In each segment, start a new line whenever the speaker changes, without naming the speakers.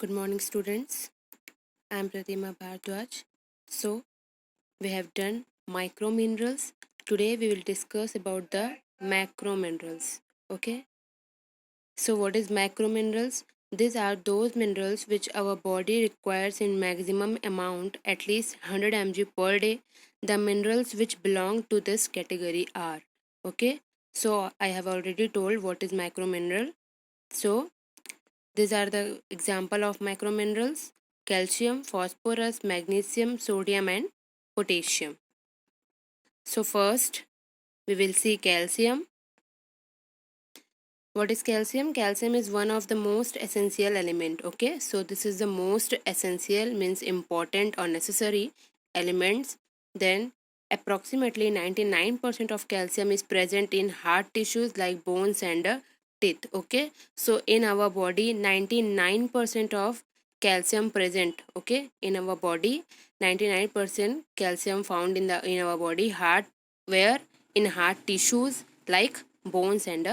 Good morning, students. I am Pratima Bhardwaj. So, we have done microminerals. Today, we will discuss about the macrominerals. Okay. So, what is macrominerals? These are those minerals which our body requires in maximum amount, at least 100 mg per day. The minerals which belong to this category are. Okay. So, I have already told what is macromineral. So, these are the example of macrominerals: calcium, phosphorus, magnesium, sodium and potassium. So first we will see calcium. What is calcium? Calcium is one of the most essential element. Okay, so this is the most essential means important or necessary elements. Then approximately 99% of calcium is present in hard tissues like bones and teeth. Okay, so in our body 99% of calcium present. Okay, in our body 99% calcium found in our body, heart, where in hard tissues like bones and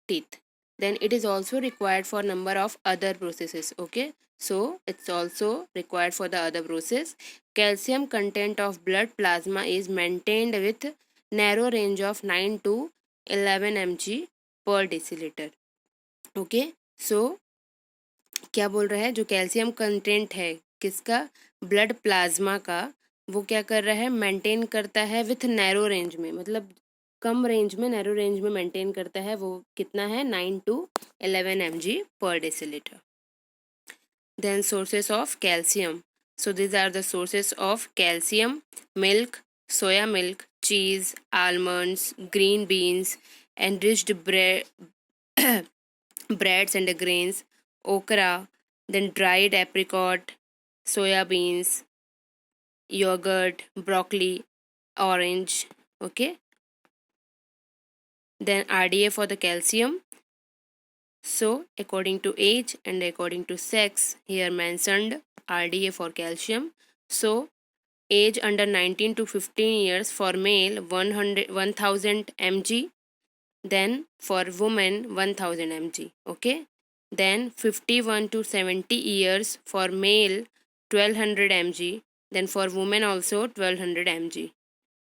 teeth. Then it is also required for number of other processes. Okay, so it's also required for the other process. Calcium content of blood plasma is maintained with narrow range of 9 to 11 mg per deciliter. Okay, सो क्या बोल रहा है, जो calcium content है किसका, blood plasma का, वो क्या कर रहा है, मेंटेन करता है विथ नैरो रेंज में, मतलब कम रेंज में, नैरो रेंज में मेंटेन करता है। वो कितना है, 9 to 11 mg per deciliter. Then sources of calcium. So these are the sources of calcium: milk, soya milk, cheese, almonds, green beans, enriched bread, breads and grains, okra, then dried apricot, soya beans, yogurt, broccoli, orange. Okay, then RDA for the calcium. So according to age and according to sex, here mentioned RDA for calcium. So age under 19 to 15 years for male 1000 mg, then for women 1000 mg. Okay, then 51 to 70 years for male 1200 mg, then for women also 1200 mg,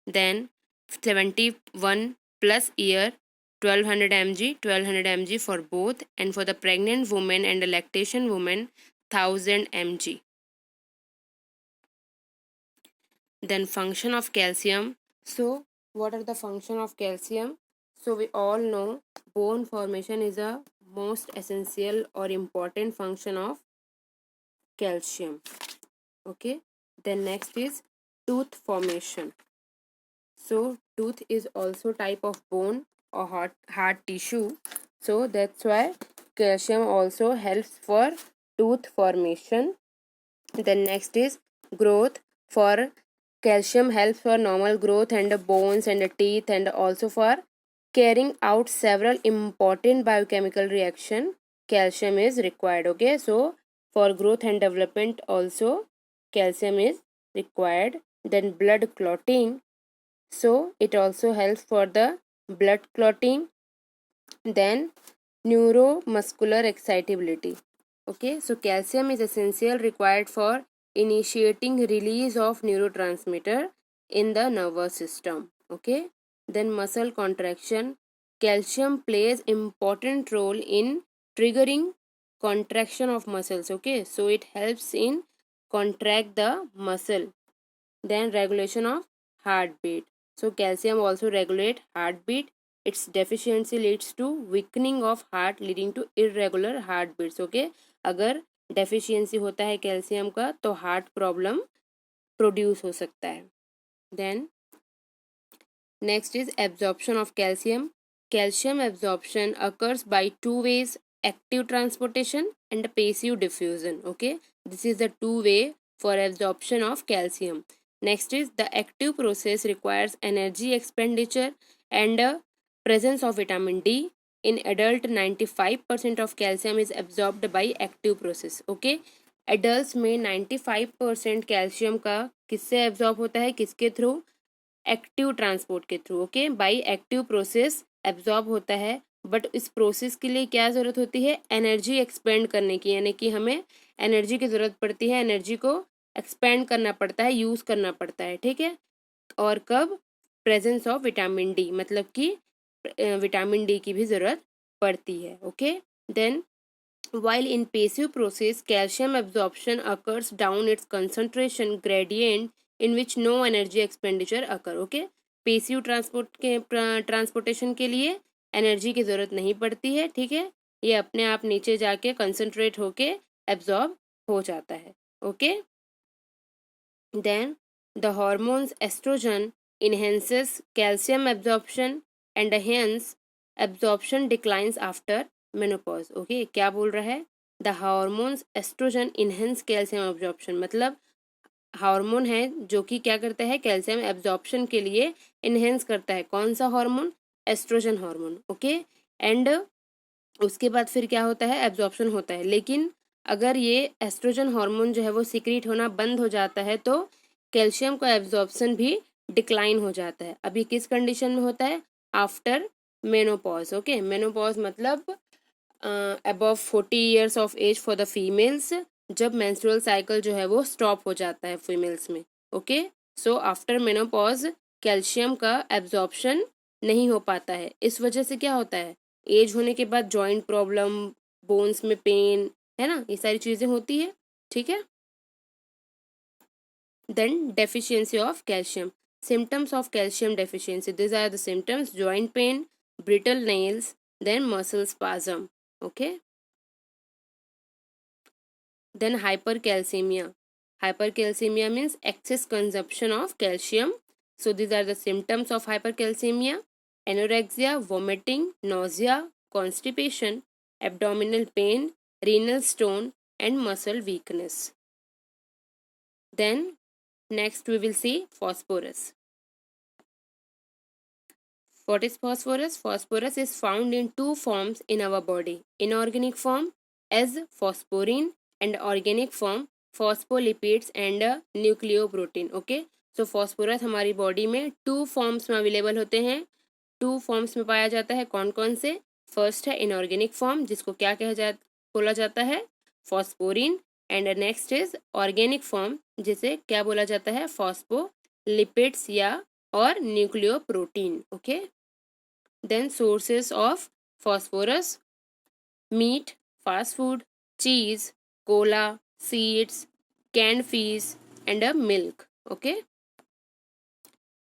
then 71 plus year 1200 mg for both, and for the pregnant woman and the lactation woman 1000 mg. Then function of calcium. So what are the function of calcium? So we all know bone formation is a most essential or important function of calcium. Okay, then next is tooth formation. So tooth is also type of bone or hard tissue, so that's why calcium also helps for tooth formation. Then next is growth. For calcium helps for normal growth and the bones and the teeth, and also for carrying out several important biochemical reaction calcium is required. Okay, so for growth and development also calcium is required. Then blood clotting, so it also helps for the blood clotting. Then neuromuscular excitability. Okay, so calcium is essential required for initiating release of neurotransmitter in the nervous system. Okay, then muscle contraction. Calcium plays important role in triggering contraction of muscles. Okay, so it helps in contract the muscle. Then regulation of heartbeat. So calcium also regulate heartbeat. Its deficiency leads to weakening of heart, leading to irregular heartbeats. Okay, अगर deficiency होता है calcium का तो heart problem produce हो सकता है. Then next is absorption of calcium. Calcium absorption occurs by two ways: active transportation and passive diffusion. Okay, this is the two way for absorption of calcium. Next is the active process requires energy expenditure and presence of vitamin D. In adult 95% of calcium is absorbed by active process. Okay, adults में 95% calcium का किससे absorb होता है, किसके through, active transport के through. Okay, by active process absorb होता है, but इस प्रोसेस के लिए क्या ज़रूरत होती है, एनर्जी एक्सपेंड करने की, यानी कि हमें एनर्जी की ज़रूरत पड़ती है, एनर्जी को एक्सपेंड करना पड़ता है, यूज़ करना पड़ता है, ठीक है। और कब? प्रेजेंस ऑफ विटामिन डी, मतलब कि विटामिन डी की भी ज़रूरत पड़ती है, okay. Then while in passive process calcium absorption occurs down its concentration gradient in which no energy expenditure occur, okay। Passive transportation के लिए एनर्जी की ज़रूरत नहीं पड़ती है, ठीक है, ये अपने आप नीचे जाके कंसंट्रेट होके एब्जॉर्ब हो जाता है, okay. Then the hormones oestrogen enhances calcium absorption and hence absorption declines after menopause, okay. क्या बोल रहा है? The hormones oestrogen enhance calcium absorption, मतलब हार्मोन है जो कि क्या करता है? कैल्शियम एब्जॉर्प्शन के लिए इनहेंस करता है। कौन सा hormone? Oestrogen hormone, okay. And उसके बाद फिर क्या होता है? एब्जॉर्प्शन होता है। लेकिन अगर ये एस्ट्रोजन हार्मोन जो है वो सीक्रेट होना बंद हो जाता है तो कैल्शियम का एब्जॉर्प्शन भी डिक्लाइन हो जाता है। अभी किस कंडीशन में होता है? After menopause, okay. मेनोपॉज मतलब above 40 years of age for the females, जब मेंस्ट्रुअल साइकिल जो है वो स्टॉप हो जाता है फीमेल्स में, okay. So after menopause calcium का एब्जॉर्प्शन नहीं हो पाता है। इस वजह से क्या होता है? एज होने के बाद जॉइंट प्रॉब्लम, बोन्स में पेन, है ना, ये सारी चीज़ें होती है, ठीक है। Then deficiency of calcium, symptoms of calcium deficiency, these are the symptoms: joint pain, brittle nails, then muscle spasm, okay. Then hypercalcemia, hypercalcemia means excess consumption of calcium. So these are the symptoms of hypercalcemia: anorexia, vomiting, nausea, constipation, abdominal pain, renal stone, and muscle weakness. Then next we will see phosphorus. What is phosphorus? Phosphorus is found in two forms in our body: inorganic form as phosphorin and organic form phospholipids and nucleoprotein, okay। so phosphorus हमारी body में two forms में available होते हैं, two forms में पाया जाता है। कौन कौन से? फर्स्ट है इनऑर्गेनिक फॉर्म, जिसको क्या बोला जाता है? Phosphorine. And next is organic form, जिसे क्या बोला जाता है? फॉस्फोलिपिड्स या और nucleoprotein, okay. Then sources of phosphorus: meat, fast food, cheese, cola, seeds, canned fish, and milk, okay.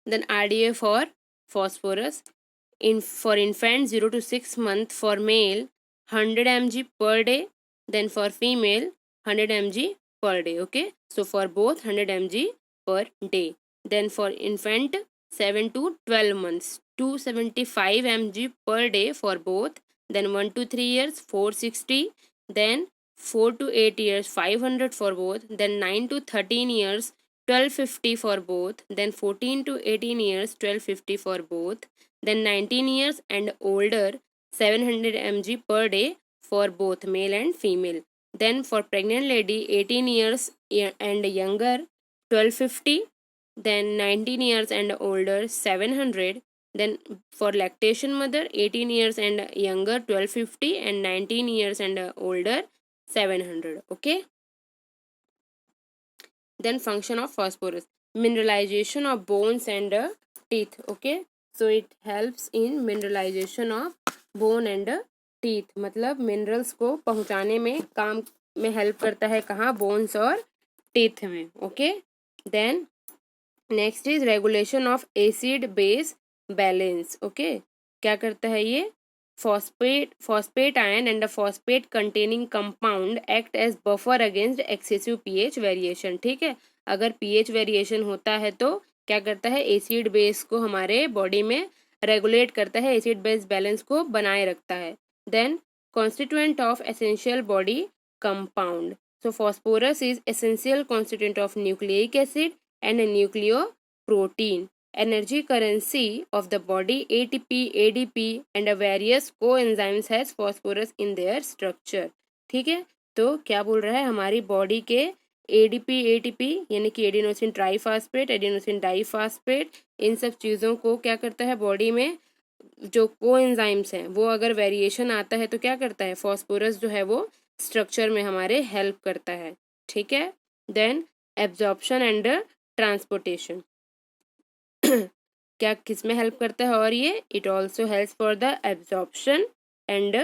Then RDA for phosphorus: for infant 0 to 6 month for male 100 mg per day, then for female 100 mg per day, okay. So for both 100 mg per day. Then for infant 7 to 12 months 275 mg per day for both. Then 1 to 3 years 460. Then 4 to 8 years 500 for both. Then 9 to 13 years 1250 for both. Then 14 to 18 years 1250 for both. Then 19 years and older 700 mg per day for both male and female. Then for pregnant lady 18 years and younger 1250. Then 19 years and older 700. Then for lactation mother 18 years and younger 1250 and 19 years and older 700, okay. Then function of phosphorus: mineralization of bones and teeth, okay. So it helps in mineralization of bone and teeth, मतलब minerals को पहुंचाने में काम में help करता है। कहाँ? Bones और टीथ में, okay. Then next is regulation of acid base balance, okay. क्या करता है ये? phosphate ion and a phosphate containing compound act as buffer against excessive pH variation, ठीक है। अगर pH वेरिएशन होता है तो क्या करता है? एसिड बेस को हमारे बॉडी में रेगुलेट करता है, एसिड बेस बैलेंस को बनाए रखता है। Then constituent of essential body compound, so phosphorus is essential constituent of nucleic acid and nucleoprotein. Energy currency of the body: ATP, ADP and various coenzymes has phosphorus in their structure, ठीक है। तो क्या बोल रहा है? हमारी body के ADP यानी कि एडिनोसिन ट्राईफास्फेट, एडिनोसिन डाईफास्फेट, इन सब चीज़ों को क्या करता है? बॉडी में जो कोएंजाइम्स हैं वो अगर वेरिएशन आता है तो क्या करता है? फॉस्फोरस जो है वो स्ट्रक्चर में हमारे हेल्प करता है, ठीक है। देन एब्जॉर्प्शन एंड ट्रांसपोर्टेशन क्या किस में हेल्प करता है, और ये it also helps for the absorption and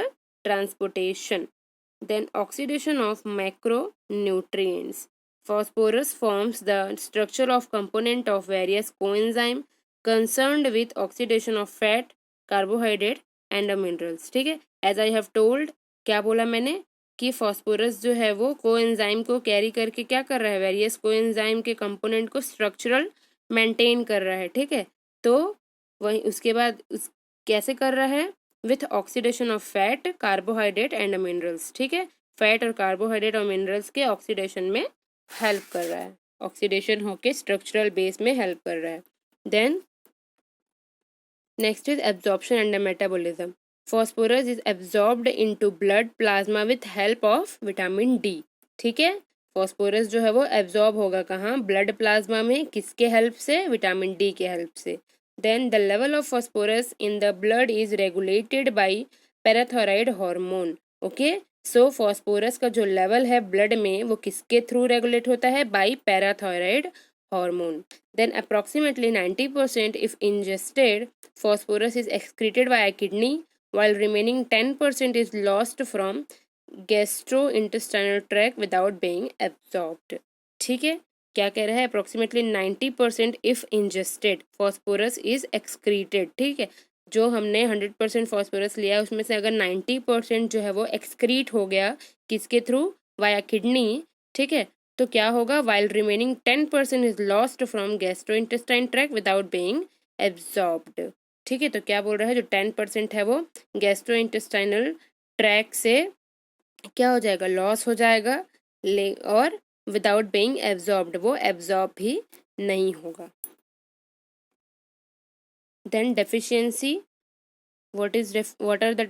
transportation. Then oxidation of macro nutrients, phosphorus forms the structure of component of various coenzyme concerned with oxidation of fat, carbohydrate and minerals, ठीक है। as I have told, क्या बोला मैंने कि phosphorus जो है वो coenzyme को कैरी करके क्या कर रहा है, वेरियस कोएंजाइम के कंपोनेंट को स्ट्रक्चरल मेंटेन कर रहा है, ठीक है। तो वही उसके बाद उस कैसे कर रहा है, with oxidation of fat, carbohydrate and minerals, ठीक है। फैट और कार्बोहाइड्रेट और मिनरल्स के ऑक्सीडेशन में हेल्प कर रहा है, ऑक्सीडेशन होके स्ट्रक्चरल बेस में हेल्प कर रहा है। Then next is absorption and metabolism, phosphorus is absorbed into blood plasma with help of vitamin D, ठीक है। फॉस्फोरस जो है वो एब्जॉर्ब होगा कहाँ, ब्लड प्लाज्मा में, किसके हेल्प से, विटामिन डी के हेल्प से। Then the level of phosphorus in the blood is regulated by parathyroid hormone, okay. So phosphorus का जो लेवल है ब्लड में वो किसके थ्रू रेगुलेट होता है, by parathyroid hormone. Then approximately 90% of ingested phosphorus is excreted via kidney while remaining 10% is lost from gastrointestinal tract without being absorbed, ठीक है। क्या कह रहा है, approximately 90% of ingested phosphorus is excreted, ठीक है। जो हमने 100% फॉस्फोरस लिया उसमें से अगर 90% जो है वो एक्सक्रीट हो गया, किसके थ्रू, वाया किडनी, ठीक है। तो क्या होगा, while remaining 10% is lost from gastrointestine tract without being absorbed, ठीक है। तो क्या बोल रहा है, जो 10% है वो गैस्ट्रोइंटेस्टाइनल ट्रैक से क्या हो जाएगा, लॉस हो जाएगा, ले और विदाउट बीइंग एब्जॉर्ब्ड, वो एब्जॉर्ब भी नहीं होगा। Then deficiency, what are the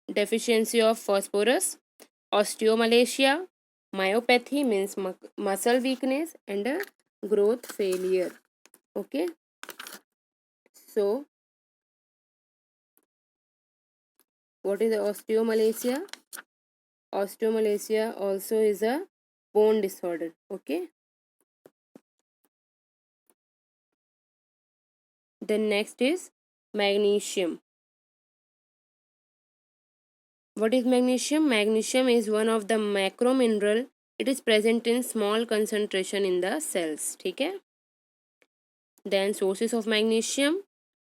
deficiency of phosphorus, osteomalacia, myopathy means muscle weakness and growth failure, okay। So what is osteomalacia? Osteomalacia also is a bone disorder, okay। Then next is magnesium. What is magnesium? Magnesium is one of the macro mineral. It is present in small concentration in the cells, ठीक है। Then sources of magnesium: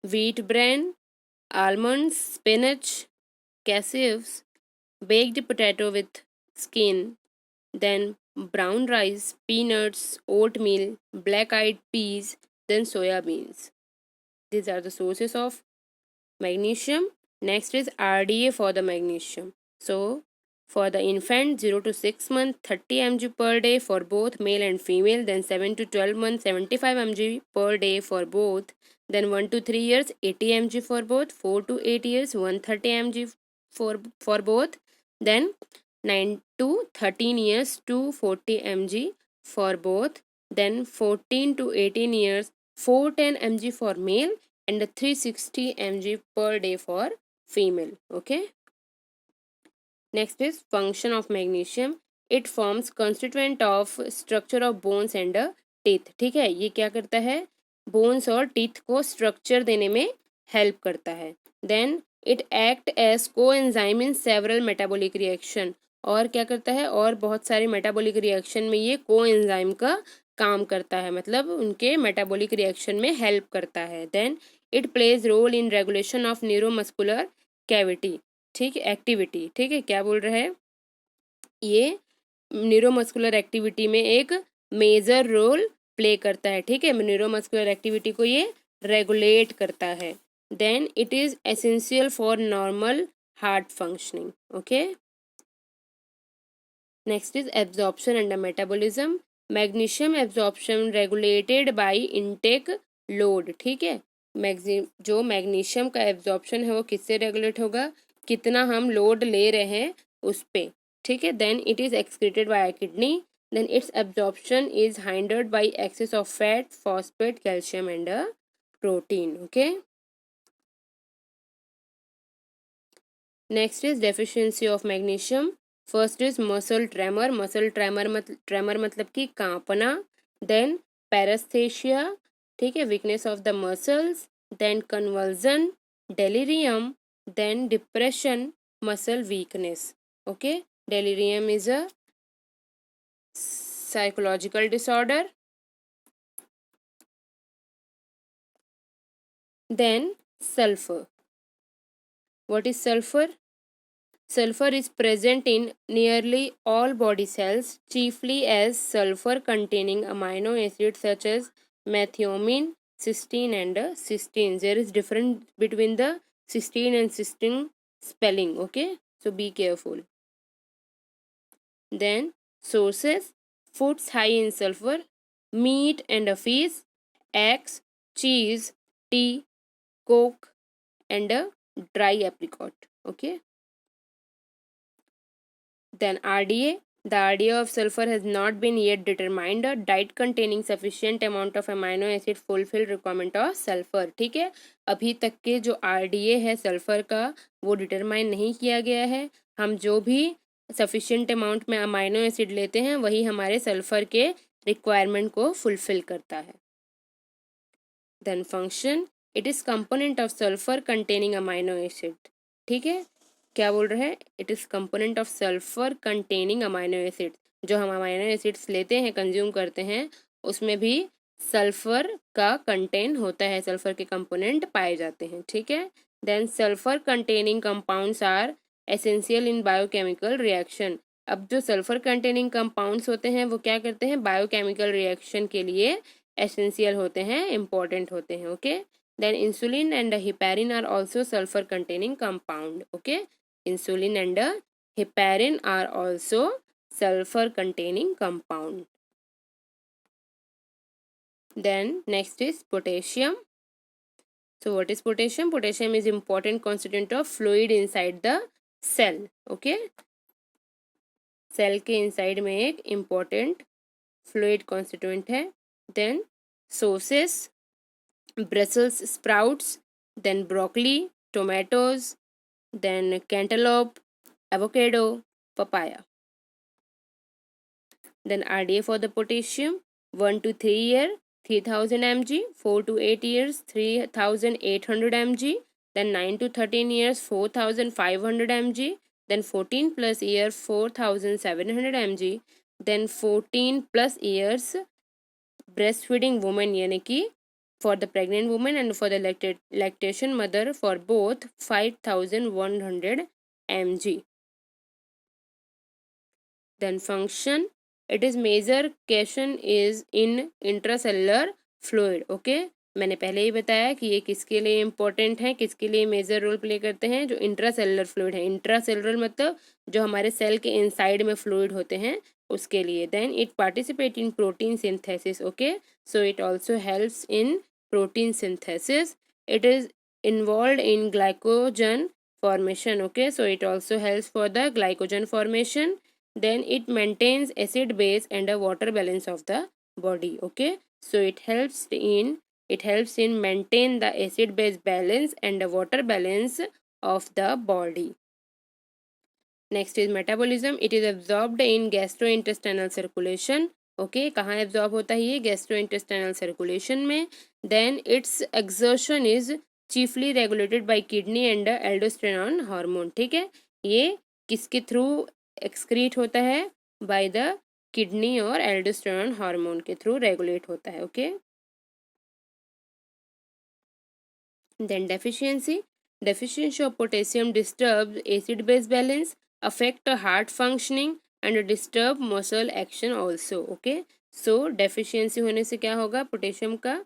wheat bran, almonds, spinach, cashews, baked potato with skin, then brown rice, peanuts, oatmeal, black-eyed peas, then soya beans. These are the sources of magnesium. Next is RDA for the magnesium. So for the infant 0 to 6 months 30 mg per day for both male and female, then 7 to 12 months 75 mg per day for both, then 1 to 3 years 80 mg for both, 4 to 8 years 130 mg for both, then 9 to 13 years 240 mg for both, then 14 to 18 years 410 mg for male and 360 mg per day for female, okay। Next is function of magnesium. It forms constituent of structure of bones and teeth, ठीक है। ये क्या करता है, bones और teeth को structure देने में हेल्प करता है। देन इट एक्ट एज को enzyme in several metabolic reaction, और क्या करता है, और बहुत सारे मेटाबॉलिक रिएक्शन में ये को एंजाइम का काम करता है, मतलब उनके मेटाबॉलिक रिएक्शन में हेल्प करता है। Then it plays role in regulation of neuromuscular cavity, ठीक है, एक्टिविटी, ठीक है। क्या बोल रहा है, ये न्यूरोमस्कुलर एक्टिविटी में एक मेजर रोल प्ले करता है, ठीक है। न्यूरोमस्कुलर एक्टिविटी को ये रेगुलेट करता है। Then it is essential for normal heart functioning, okay. Next is absorption and metabolism, magnesium absorption regulated by intake load, ठीक है। जो मैग्नीशियम का एब्जॉर्प्शन है वो किससे रेगुलेट होगा, कितना हम लोड ले रहे हैं उस पे, ठीक है। Then it is excreted by kidney, then its absorption is hindered by excess of fat, phosphate, calcium and protein, okay. Next is deficiency of magnesium, first is muscle tremor, tremor मतलब कि कांपना, देन पैरास्थेशिया, ठीक है, weakness of the muscles, then convulsion, delirium, then depression, muscle weakness. Okay, delirium is a psychological disorder. Then sulfur. What is sulfur? Sulfur is present in nearly all body cells, chiefly as sulfur-containing amino acids such as methionine, cysteine, and cysteine. There is difference between the cysteine and cysteine spelling. Okay, so be careful. Then sources: foods high in sulfur, meat and fish, eggs, cheese, tea, coke, and a dry apricot. Okay. Then RDA. The RDA of sulfur has not been yet determined. A diet containing sufficient amount of amino acid fulfill requirement of sulfur. ठीक है, अभी तक के जो RDA है sulphur का वो determine नहीं किया गया है. हम जो भी सफिशिएंट अमाउंट में अमाइनो एसिड लेते हैं वही हमारे सल्फर के रिक्वायरमेंट को फुलफिल करता है. Then function: it is component of sulphur containing amino acid. ठीक है, क्या बोल रहे हैं? It is component of sulphur containing amino acid. जो हम अमाइनो एसिड्स लेते हैं, कंज्यूम करते हैं, उसमें भी सल्फर का कंटेन होता है, सल्फर के कंपोनेंट पाए जाते हैं. ठीक है. Then sulphur containing compounds are essential in biochemical reaction. अब जो सल्फर कंटेनिंग कंपाउंड्स होते हैं वो क्या करते हैं? बायोकेमिकल रिएक्शन के लिए एसेंशियल होते हैं, इंपॉर्टेंट होते हैं. Okay. Then insulin and heparin are also sulphur containing compound. Okay, insulin and heparin are also sulfur containing compound. Then next is potassium. So what is potassium? Potassium is important constituent of fluid inside the cell. Okay, cell के inside में एक important fluid constituent है. Then sources: Brussels sprouts, then broccoli, tomatoes, then cantaloupe, avocado, papaya. Then RDA for the potassium: 1 to 3 year 3000 mg, 4 to 8 years 3800 mg, then 9 to 13 years 4500 mg, then 14 plus year 4700 mg, then 14 plus years breastfeeding woman यानी कि for the pregnant woman and for the lactation mother for both 5100 mg. Then function: it is major cation is in intracellular fluid. Okay, मैंने पहले ही बताया कि ये किसके लिए important है, किसके लिए मेजर रोल प्ले करते हैं. जो इंट्रासेलुलर फ्लूइड है, इंट्रासेलुलर मतलब जो हमारे सेल के इनसाइड में फ्लूइड होते हैं उसके लिए. Then it participate in protein synthesis. Okay, so it also helps in protein synthesis. It is involve in glycogen formation. Okay, so it also helps for the glycogen formation. Then it maintains acid base and a water balance of the body. Okay, so it helps in maintain the acid base balance and the water balance of the body. Next is metabolism. It is absorbed in gastrointestinal circulation. Okay, कहाँ absorb होता है ये? gastrointestinal circulation में. Then its exertion is chiefly regulated by kidney and aldosterone hormone. ठीक है, ये किसके through excrete होता है? बाय द किडनी और एल्डोस्टेरोन हार्मोन के थ्रू रेगुलेट होता है. Okay. Then deficiency of potassium disturbs acid base balance, affect heart functioning and disturb muscle action also. Okay, so deficiency होने से क्या होगा? पोटेशियम का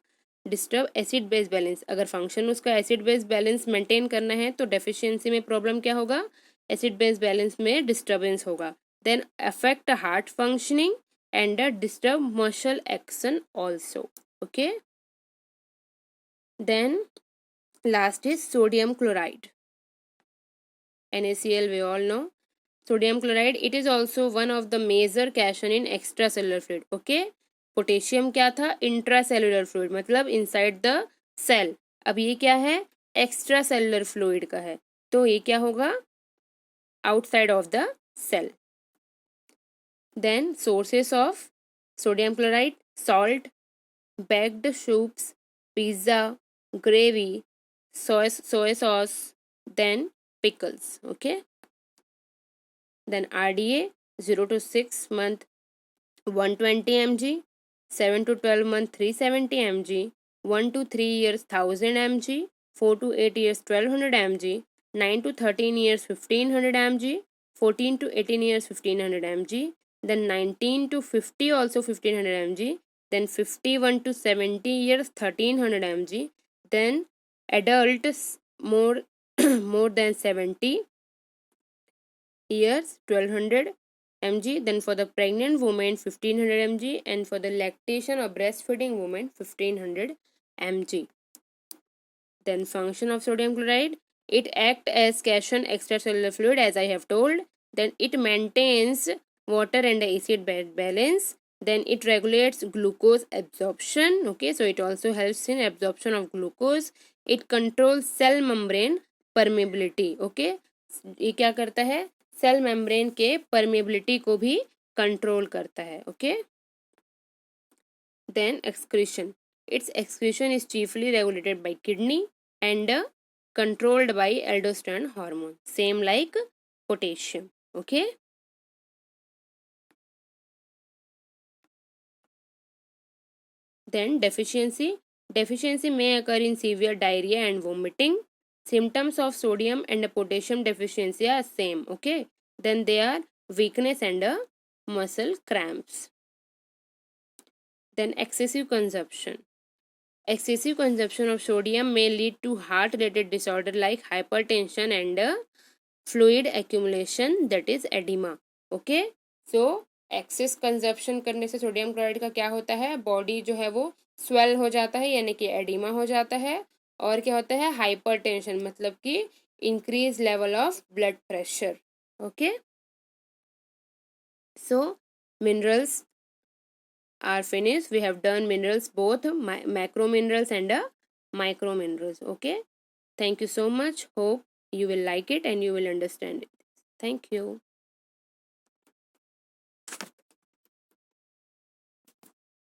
डिस्टर्ब एसिड बेस बैलेंस. अगर फंक्शन उसका एसिड बेस बैलेंस मेंटेन करना है तो डेफिशिएंसी में प्रॉब्लम क्या होगा? एसिड बेस बैलेंस में डिस्टर्बेंस होगा. Then affect heart functioning and disturb muscle action also. Okay. Then last is sodium chloride, NaCl. we all know sodium chloride. It is also one of the major cation in extracellular fluid. Okay, potassium क्या था? Intracellular fluid मतलब inside the cell. अब ये क्या है? Extra cellular fluid का है, तो ये क्या होगा? Outside of the cell. Then sources of sodium chloride: salt, baked soups, pizza, gravy, soy sauce, then pickles. Okay. Then RDA: 0 to 6 month 120 mg, 7 to 12 month 370 mg, 1 to 3 years 1000 mg, 4 to 8 years 1200 mg, 9 to 13 years 1500 mg, 14 to 18 years 1500 mg, then 19 to 50 also 1500 mg, then 51 to 70 years 1300 mg, then adults more more than 70 years 1200 mg, then for the pregnant woman 1500 mg, and for the lactation or breastfeeding woman 1500 mg. Then function of sodium chloride: it acts as cation extracellular fluid, as I have told. Then it maintains water and acid balance. Then it regulates glucose absorption. Okay, so it also helps in absorption of glucose. It controls cell membrane permeability. Okay, ये क्या करता है? Cell membrane के permeability को भी control करता है. Okay. Then excretion: its excretion is chiefly regulated by kidney and controlled by aldosterone hormone, same like potassium. Okay. Then deficiency may occur in severe diarrhea and vomiting. Symptoms of sodium and potassium deficiency are same. Okay. Then they are weakness and muscle cramps. Then excessive consumption of sodium may lead to heart related disorder like hypertension and fluid accumulation, that is edema. Okay. So excess consumption करने से sodium chloride का क्या होता है? Body जो है वो swell हो जाता है, यानी कि एडिमा हो जाता है. और क्या होता है? हाइपरटेंशन, मतलब कि increase level of blood pressure. Okay. So minerals are finished. We have done minerals, both macro minerals and micro minerals. Okay. Thank you so much. Hope you will like it and you will understand it. Thank you.